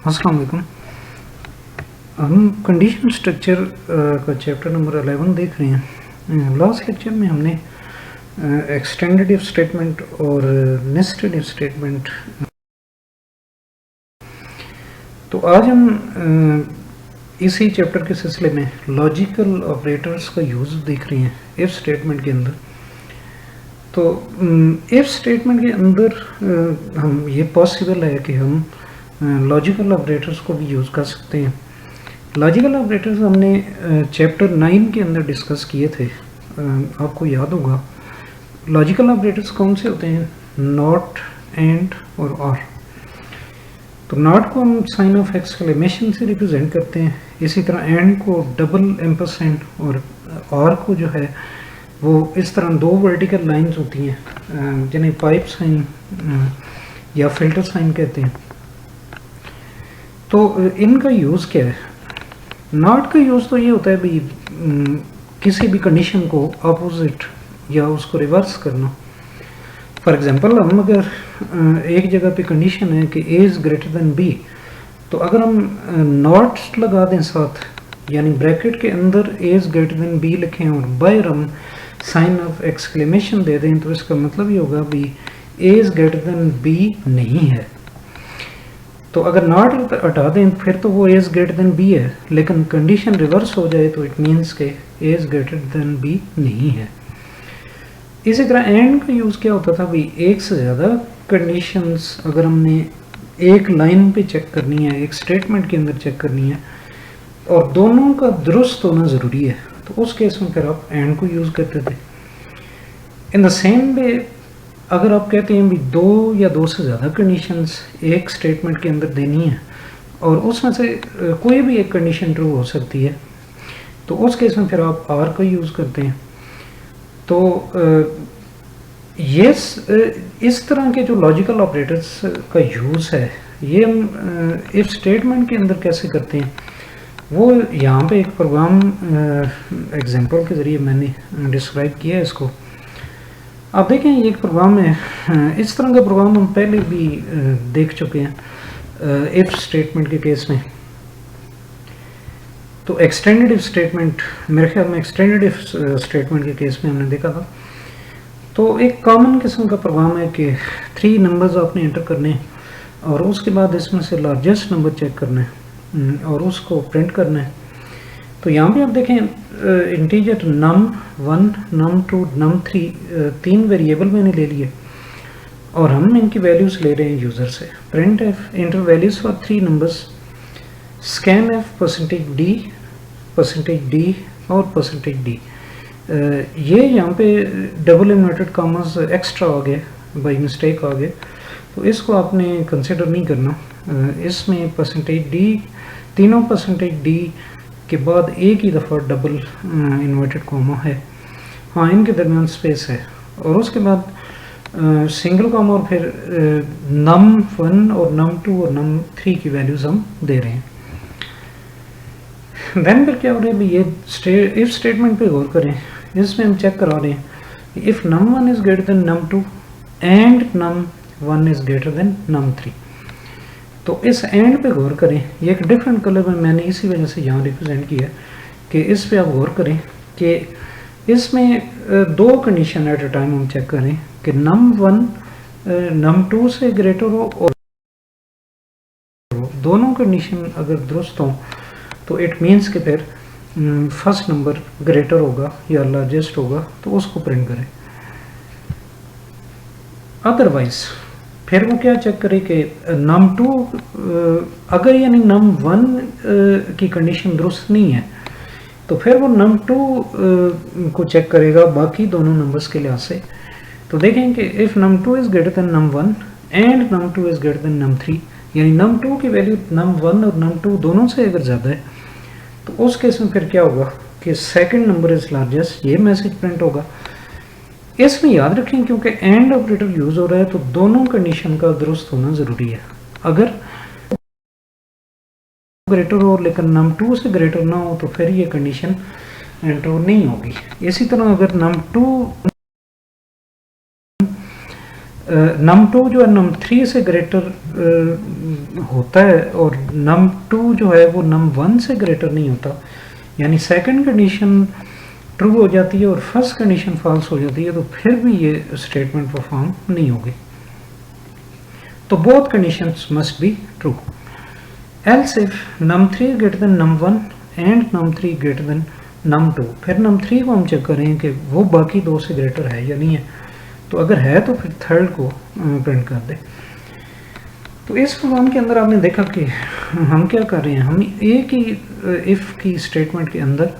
अस्सलाम वालेकुम। हम कंडीशन स्ट्रक्चर का चैप्टर नंबर 11 देख रहे हैं। लास्ट लेक्चर में हमने एक्सटेंडेड इफ स्टेटमेंट और नेस्टेड इफ स्टेटमेंट, तो आज हम इसी चैप्टर के सिलसिले में लॉजिकल ऑपरेटर्स का यूज़ देख रहे हैं इफ स्टेटमेंट के अंदर। तो इफ स्टेटमेंट के अंदर हम ये पॉसिबल है कि हम लॉजिकल ऑपरेटर्स को भी यूज़ कर सकते हैं। लॉजिकल ऑपरेटर्स हमने चैप्टर 9 के अंदर डिस्कस किए थे। आपको याद होगा लॉजिकल ऑपरेटर्स कौन से होते हैं? नॉट, एंड और और। तो नॉट को हम साइन ऑफ एक्सक्लेमेशन से रिप्रेजेंट करते हैं, इसी तरह एंड को डबल एम्परसेंड और को जो है वो इस तरह दो वर्टिकल लाइंस होती हैं जिन्हें पाइप साइन या फिल्टर साइन कहते हैं। तो इनका यूज़ क्या है? नॉट का यूज़ तो ये होता है भाई किसी भी कंडीशन को अपोजिट या उसको रिवर्स करना। फॉर एग्जांपल हम अगर एक जगह पे कंडीशन है कि A is greater than B, तो अगर हम नॉट लगा दें साथ, यानी ब्रैकेट के अंदर A is greater than B लिखें और बाहर हम साइन ऑफ एक्सक्लेमेशन दे दें, तो इसका मतलब ये होगा भी A is greater than B नहीं है। तो अगर नॉट हटा दें फिर तो वो A is greater than B है, लेकिन कंडीशन रिवर्स हो जाए तो इट मीन्स के A is greater than B नहीं है। इसी तरह एंड का यूज़ क्या होता था भाई, एक से ज़्यादा कंडीशंस अगर हमने एक लाइन पे चेक करनी है, एक स्टेटमेंट के अंदर चेक करनी है और दोनों का दुरुस्त होना ज़रूरी है, तो उस केस में फिर आप एंड को यूज़ करते थे। इन द सेम वे अगर आप कहते हैं भी दो या दो से ज़्यादा कंडीशंस एक स्टेटमेंट के अंदर देनी है और उसमें से कोई भी एक कंडीशन ट्रू हो सकती है, तो उस केस में फिर आप आर का यूज़ करते हैं। तो ये इस तरह के जो लॉजिकल ऑपरेटर्स का यूज़ है ये हम इफ स्टेटमेंट के अंदर कैसे करते हैं, वो यहाँ पे एक प्रोग्राम एग्जांपल के ज़रिए मैंने डिस्क्राइब किया है इसको। आप देखें ये एक प्रोग्राम है, इस तरह का प्रोग्राम हम पहले भी देख चुके हैं इफ स्टेटमेंट के केस में। तो एक्सटेंडेड इफ स्टेटमेंट, मेरे ख्याल में एक्सटेंडेड इफ स्टेटमेंट के केस में हमने देखा था। तो एक कॉमन किस्म का प्रोग्राम है कि 3 नंबर्स आपने एंटर करने हैं और उसके बाद इसमें से लार्जेस्ट नंबर चेक करना है और उसको प्रिंट करना है। तो यहाँ पे आप देखें integer num1, num2, num3 3 variable मैंने ले लिए और हम इनकी वैल्यूज़ ले रहे हैं यूज़र से। Print F inter values for 3 numbers, scan F %d और %d। ये यहाँ पे डबल इन्वर्टेड कॉमास एक्स्ट्रा आ गए, बाई मिस्टेक आ गए, तो इसको आपने कंसिडर नहीं करना। इसमें %d, तीनों %d के बाद एक ही दफ़ा डबल इन्वर्टेड कॉमा है, हाँ इनके दरमियान स्पेस है, और उसके बाद सिंगल कॉमा और फिर num1 और num2 और num3 की वैल्यूज़ हम दे रहे हैं। देन फिर क्या हो रहा है, ये इफ स्टेटमेंट पे गौर करें, इसमें हम चेक करा रहे हैं if num1 is greater then num2 and num1 is greater then num3। तो इस एंड पे गौर करें, ये एक डिफरेंट कलर में मैंने इसी वजह से यहाँ रिप्रेजेंट किया कि इस पे आप गौर करें कि इसमें दो कंडीशन एट अ टाइम हम चेक करें कि num1 num2 से ग्रेटर हो और दोनों कंडीशन अगर दुरुस्त हों तो इट मीन्स कि फिर फर्स्ट नंबर ग्रेटर होगा या लार्जेस्ट होगा, तो उसको प्रिंट करें। अदरवाइज फिर वो क्या चेक करे कि num2 अगर यानी num1 की कंडीशन दुरुस्त नहीं है तो फिर वो num2 को चेक करेगा बाकी दोनों नंबर्स के लिहाज से। तो देखें कि if num2 is greater then num1 and num2 is greater then num3, यानी num2 की वैल्यू num1 और num2 दोनों से अगर ज़्यादा है, तो उस केस में फिर क्या होगा कि सेकंड नंबर इज़ लार्जेस्ट, ये मैसेज प्रिंट होगा। इसमें याद रखें क्योंकि एंड ऑपरेटर यूज़ हो रहा है तो दोनों कंडीशन का दुरुस्त होना ज़रूरी है। अगर ग्रेटर हो लेकिन num2 से ग्रेटर ना हो तो फिर ये कंडीशन ट्रू नहीं होगी। इसी तरह अगर num2 num2 जो है num3 से ग्रेटर होता है और num2 जो है वो num1 से ग्रेटर नहीं होता, यानी सेकंड कंडीशन ट्रू हो जाती है और फर्स्ट कंडीशन फॉल्स हो जाती है, तो फिर भी ये स्टेटमेंट परफॉर्म नहीं होगी। तो both conditions must be true. Else if num3 greater than num1 and num3 greater than num2, फिर num3 को हम चेक करें कि वो बाकी दो से ग्रेटर है या नहीं है, तो अगर है तो फिर थर्ड को प्रिंट कर दे। तो इस प्रोग्राम के अंदर आपने देखा कि हम क्या कर रहे हैं, हम एक ही इफ़ की स्टेटमेंट के अंदर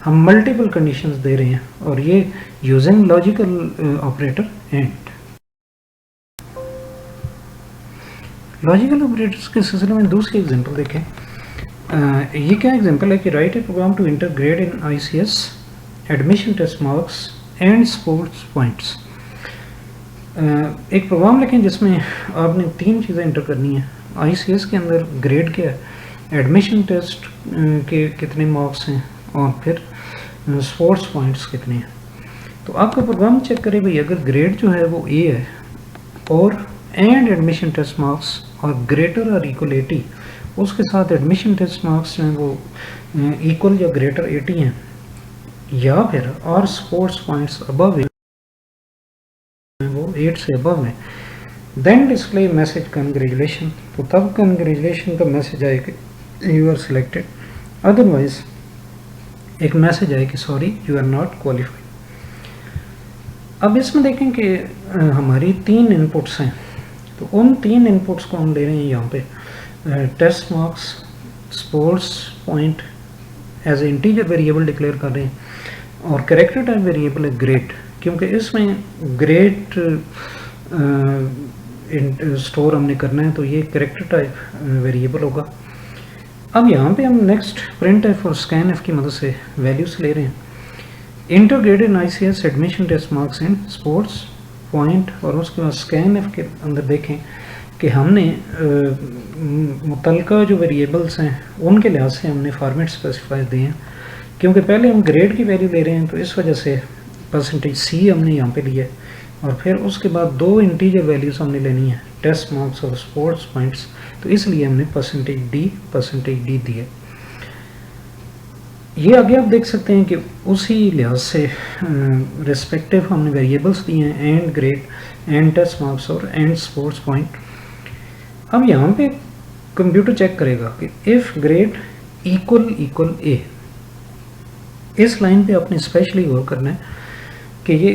हम मल्टीपल कंडीशंस दे रहे हैं और ये using logical operator and. Logical operators के सिलसिले में दूसरी एग्जांपल देखें। ये क्या एग्जांपल है कि write a program to enter grade in ICS admission test marks and sports points. एक प्रोग्राम लिखें जिसमें आपने तीन चीज़ें इंटर करनी है। ICS के अंदर ग्रेड क्या है, एडमिशन टेस्ट के कितने मार्क्स हैं और फिर स्पोर्ट्स पॉइंट्स कितने हैं। तो आपका प्रोग्राम चेक करे भाई अगर ग्रेड जो है वो A है और एंड एडमिशन टेस्ट मार्क्स और ग्रेटर और इक्वल 80, उसके साथ एडमिशन टेस्ट मार्क्स जो हैं वो इक्वल या ग्रेटर 80 हैं, या फिर और स्पोर्ट्स पॉइंट्स अबव वो 8 से अबव है, देन डिस्प्ले मैसेज कंग्रेचुलेशन। तो तब कंग्रेचुलेशन का मैसेज आए कि यू आर सिलेक्टेड, अदरवाइज एक मैसेज आए कि sorry you are not qualified. अब इसमें देखें कि हमारी तीन इनपुट्स हैं, तो उन तीन इनपुट्स को हम ले रहे हैं यहाँ पे test marks, sports point as a integer variable declare कर रहे हैं और कैरेक्टर टाइप वेरिएबल है ग्रेड, क्योंकि इसमें ग्रेड स्टोर हमने करना है, तो ये कैरेक्टर टाइप वेरिएबल होगा। अब यहाँ पे हम नेक्स्ट प्रिंट एफ और स्कैन एफ की मदद से वैल्यूज ले रहे हैं। Enter grade in ICS admission test marks in sports point, और उसके बाद स्कैन एफ के अंदर देखें कि हमने मुतलका जो वेरिएबल्स हैं उनके लिहाज से हमने फॉर्मेट स्पेसिफाई दिए हैं, क्योंकि पहले हम ग्रेड की वैल्यू ले रहे हैं तो इस वजह से %C हमने यहाँ पे लिया है, और फिर उसके बाद दो इंटीजर वैल्यूज़ हमने लेनी है टेस्ट मार्क्स और स्पोर्ट्स पॉइंट्स, तो इसलिए हमने %D दिए। ये आगे आप देख सकते हैं कि उसी लिहाज से रिस्पेक्टिव हमने वेरिएबल्स दिए हैं and grade, and test marks और एंड स्पोर्ट्स पॉइंट। अब यहाँ पे कंप्यूटर चेक करेगा कि इफ़ ग्रेड इक्वल A, इस लाइन पे आपने स्पेशली गौर करना है कि ये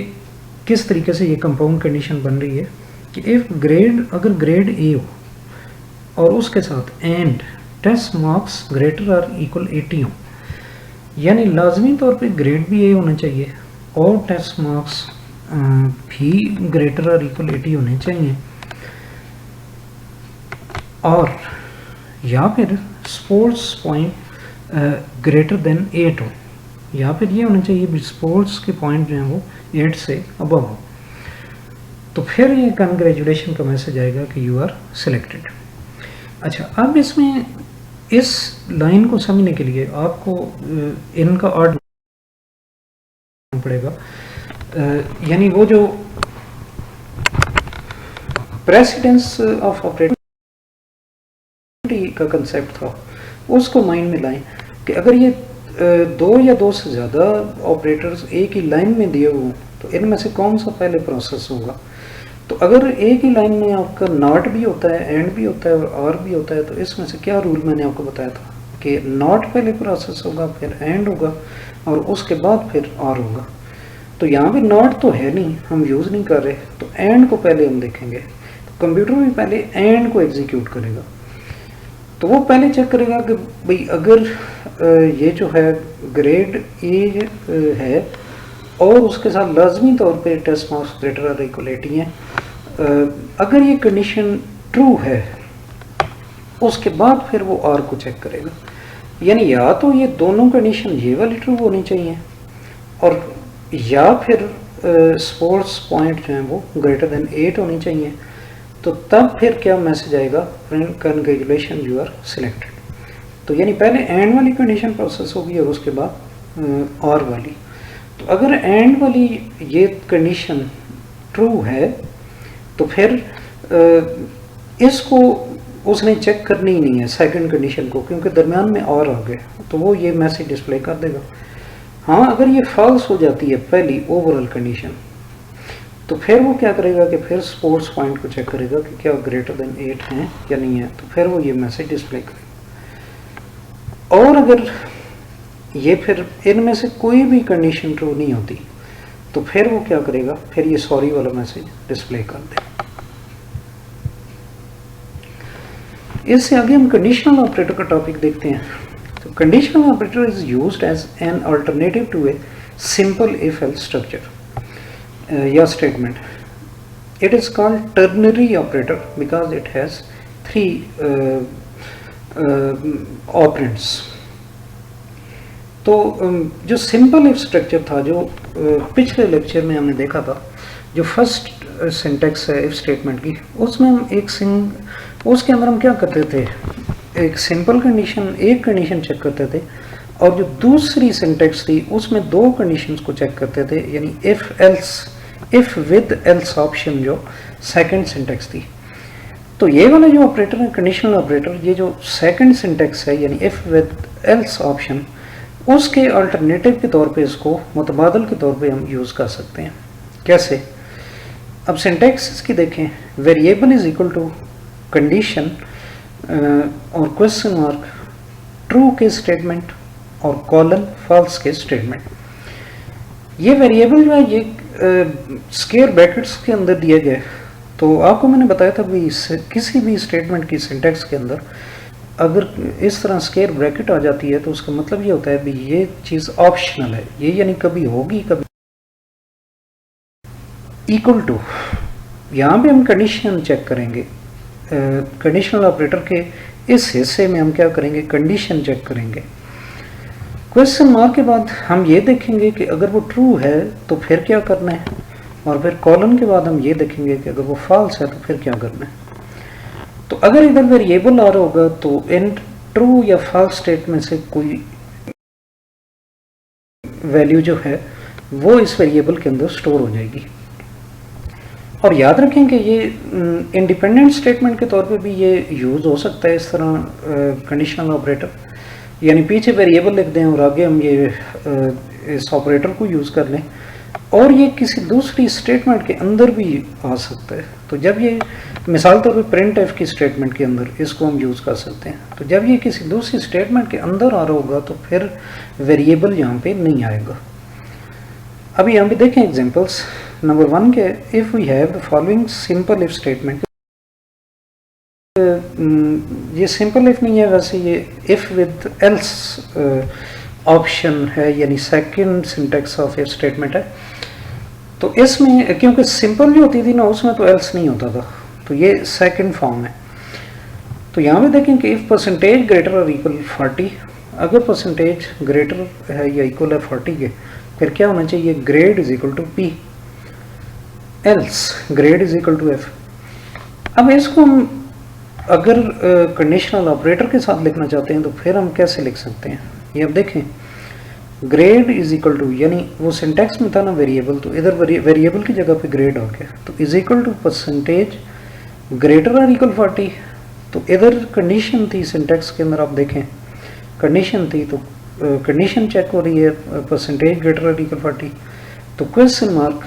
किस तरीके से ये कंपाउंड कंडीशन बन रही है कि इफ़ ग्रेड, अगर ग्रेड A हो और उसके साथ एंड टेस्ट मार्क्स ग्रेटर और इक्वल 80 हो, यानी लाजमी तौर पे ग्रेड भी A होना चाहिए और टेस्ट मार्क्स भी ग्रेटर और इक्वल 80 होने चाहिए, और या फिर स्पोर्ट्स पॉइंट ग्रेटर देन 8 हो, या फिर ये होना चाहिए भी स्पोर्ट्स के पॉइंट जो हैं वो 8 से अबव हो, तो फिर ये कंग्रेचुलेशन का मैसेज आएगा कि यू आर सिलेक्टेड। अच्छा, अब इसमें इस लाइन को समझने के लिए आपको इनका ऑर्डर पड़ेगा, यानी वो जो प्रेसिडेंस ऑफ ऑपरेटर का कंसेप्ट था उसको माइंड में लाएं कि अगर ये दो या दो से ज़्यादा ऑपरेटर्स एक ही लाइन में दिए हुए तो इनमें से कौन सा पहले प्रोसेस होगा। तो अगर एक ही लाइन में आपका नॉट भी होता है, एंड भी होता है और आर भी होता है, तो इसमें से क्या रूल मैंने आपको बताया था कि नॉट पहले प्रोसेस होगा, फिर एंड होगा और उसके बाद फिर आर होगा। तो यहाँ पे नॉट तो है नहीं, हम यूज़ नहीं कर रहे, तो एंड को पहले हम देखेंगे। तो कंप्यूटर भी पहले एंड को एग्जीक्यूट करेगा, तो वो पहले चेक करेगा कि भाई अगर ये जो है ग्रेड ए है और उसके साथ लाजमी तौर पे टेस्ट मार्क्स ग्रेटर और इक्वल 80 हैं, अगर ये कंडीशन ट्रू है उसके बाद फिर वो आर को चेक करेगा, यानी या तो ये दोनों कंडीशन ये वाली ट्रू होनी चाहिए और या फिर स्पोर्ट्स पॉइंट जो हैं वो ग्रेटर देन 8 होनी चाहिए। तो तब फिर क्या मैसेज आएगा, कंग्रेचुलेशन यू आर सिलेक्टेड। तो यानी पहले एंड वाली कंडीशन प्रोसेस होगी और उसके बाद और वाली। तो अगर एंड वाली ये कंडीशन ट्रू है तो फिर इसको उसने चेक करनी ही नहीं है सेकंड कंडीशन को, क्योंकि दरमियान में और आ गए, तो वो ये मैसेज डिस्प्ले कर देगा। हाँ, अगर ये फॉल्स हो जाती है पहली ओवरऑल कंडीशन, तो फिर वो क्या करेगा कि फिर स्पोर्ट्स पॉइंट को चेक करेगा कि क्या ग्रेटर देन 8 है या नहीं है, तो फिर वो ये मैसेज डिस्प्ले करेगा। और अगर ये फिर इनमें से कोई भी कंडीशन ट्रू नहीं होती, तो फिर वो क्या करेगा, फिर ये सॉरी वाला मैसेज डिस्प्ले कर देगा। इससे आगे हम कंडीशनल ऑपरेटर का टॉपिक देखते हैं। तो conditional operator is used as an alternative to a simple if else structure या statement. It is called ternary operator because it has 3 operands. तो जो सिंपल इफ स्ट्रक्चर था, जो पिछले लेक्चर में हमने देखा था, जो फर्स्ट सिंटेक्स है इफ स्टेटमेंट की, उसमें हम उसके अंदर हम क्या करते थे, एक सिंपल कंडीशन, एक कंडीशन चेक करते थे, और जो दूसरी सिंटेक्स थी उसमें 2 कंडीशंस को चेक करते थे, यानी if else, if with else option जो सेकंड सिंटेक्स थी। तो ये वाला जो ऑपरेटर है कंडीशनल ऑपरेटर, ये जो सेकंड सिंटेक्स है यानी इफ विद एल्स ऑप्शन, उसके अल्टरनेटिव के तौर पे इसको मुतबादल के तौर पे हम यूज़ कर सकते हैं। कैसे? अब सिंटेक्स इसकी देखें, variable is equal to condition और क्वेश्चन मार्क ट्रू के स्टेटमेंट और कॉलन फॉल्स के स्टेटमेंट। ये वेरिएबल जो है ये स्क्वायर ब्रैकेट्स के अंदर दिए गए। तो आपको मैंने बताया था भी किसी भी स्टेटमेंट की सिंटेक्स के अंदर अगर इस तरह स्क्वायर ब्रैकेट आ जाती है तो उसका मतलब ये होता है भी ये चीज़ ऑप्शनल है, ये यानी कभी होगी कभी। इक्वल टू, यहाँ पे हम कंडीशन चेक करेंगे, कंडीशनल ऑपरेटर के इस हिस्से में हम क्या करेंगे, कंडीशन चेक करेंगे। क्वेश्चन मार्क के बाद हम ये देखेंगे कि अगर वो ट्रू है तो फिर क्या करना है, और फिर कॉलन के बाद हम ये देखेंगे कि अगर वो फॉल्स है तो फिर क्या करना है। तो अगर इधर वेरिएबल आ रहा होगा तो इन ट्रू या फॉल्स स्टेट में से कोई वैल्यू जो है वो इस वेरिएबल के अंदर स्टोर हो जाएगी। और याद रखें कि ये इंडिपेंडेंट स्टेटमेंट के तौर पे भी ये यूज़ हो सकता है इस तरह कंडीशनल ऑपरेटर, यानी पीछे वेरिएबल लिख दें और आगे हम ये इस ऑपरेटर को यूज़ कर लें, और ये किसी दूसरी स्टेटमेंट के अंदर भी आ सकता है। तो जब ये मिसाल तौर पे प्रिंट एफ की स्टेटमेंट के अंदर इसको हम यूज़ कर सकते हैं। तो जब ये किसी दूसरी स्टेटमेंट के अंदर आ रहा होगा तो फिर वेरिएबल यहाँ पे नहीं आएगा। अभी यहाँ पे देखें एग्जांपल्स। नंबर 1 के if we have the following simple if statement, ये सिंपल इफ नहीं है, वैसे ये इफ विद एल्स ऑप्शन है, यानी second syntax of if statement है। तो इसमें क्योंकि सिंपल जो होती थी ना उसमें तो एल्स नहीं होता था, तो ये सेकंड फॉर्म है। तो यहाँ पे देखें कि इफ परसेंटेज ग्रेटर और इक्वल 40, अगर परसेंटेज ग्रेटर है या इक्वल है 40 के, फिर क्या होना चाहिए, grade is equal to P, else grade is equal to F. अब इसको हम अगर कंडीशनल ऑपरेटर के साथ लिखना चाहते हैं तो फिर हम कैसे लिख सकते हैं, ये अब देखें। ग्रेड इज इक्वल टू, यानी वो सिंटेक्स में था ना वेरिएबल, तो इधर वेरिएबल की जगह पे ग्रेड आ गया, तो is equal to percentage greater और इक्वल 40। तो इधर कंडीशन थी सिंटेक्स के अंदर, आप देखें कंडीशन थी, तो कंडीशन चेक हो रही है परसेंटेज ग्रेटर और इक्वल 40, तो क्वेश्चन मार्क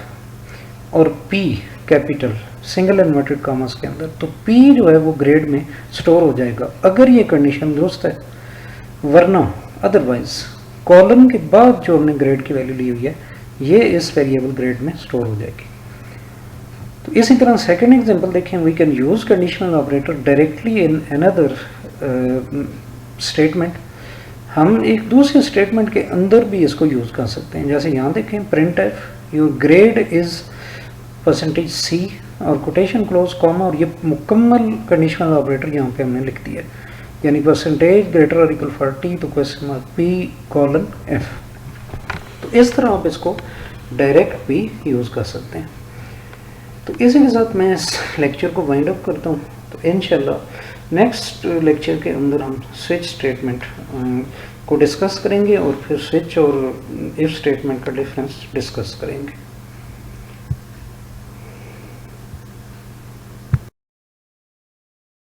और P capital single inverted commas के अंदर, तो पी जो है वो ग्रेड में स्टोर हो जाएगा अगर ये कंडीशन दुरुस्त है, वरना अदरवाइज कॉलम के बाद जो हमने ग्रेड की वैल्यू ली हुई है ये इस वेरिएबल ग्रेड में स्टोर हो जाएगी। तो इसी तरह सेकंड एग्जांपल देखें, we can use conditional operator directly in another statement. हम एक दूसरे स्टेटमेंट के अंदर भी इसको यूज कर सकते हैं। जैसे यहाँ देखें print F your grade is percentage C और कोटेशन क्लोज कॉमा, और ये मुकम्मल कंडीशनल ऑपरेटर यहाँ पे हमने लिख दिया, यानी परसेंटेज ग्रेटर और इक्वल 40 तो question mark P colon F. तो इस तरह आप इसको डायरेक्ट भी यूज़ कर सकते हैं। तो इसी के साथ मैं इस लेक्चर को वाइंड अप करता हूँ। तो इंशाल्लाह नेक्स्ट लेक्चर के अंदर हम स्विच स्टेटमेंट को डिस्कस करेंगे और फिर स्विच और इफ स्टेटमेंट का डिफरेंस डिस्कस करेंगे।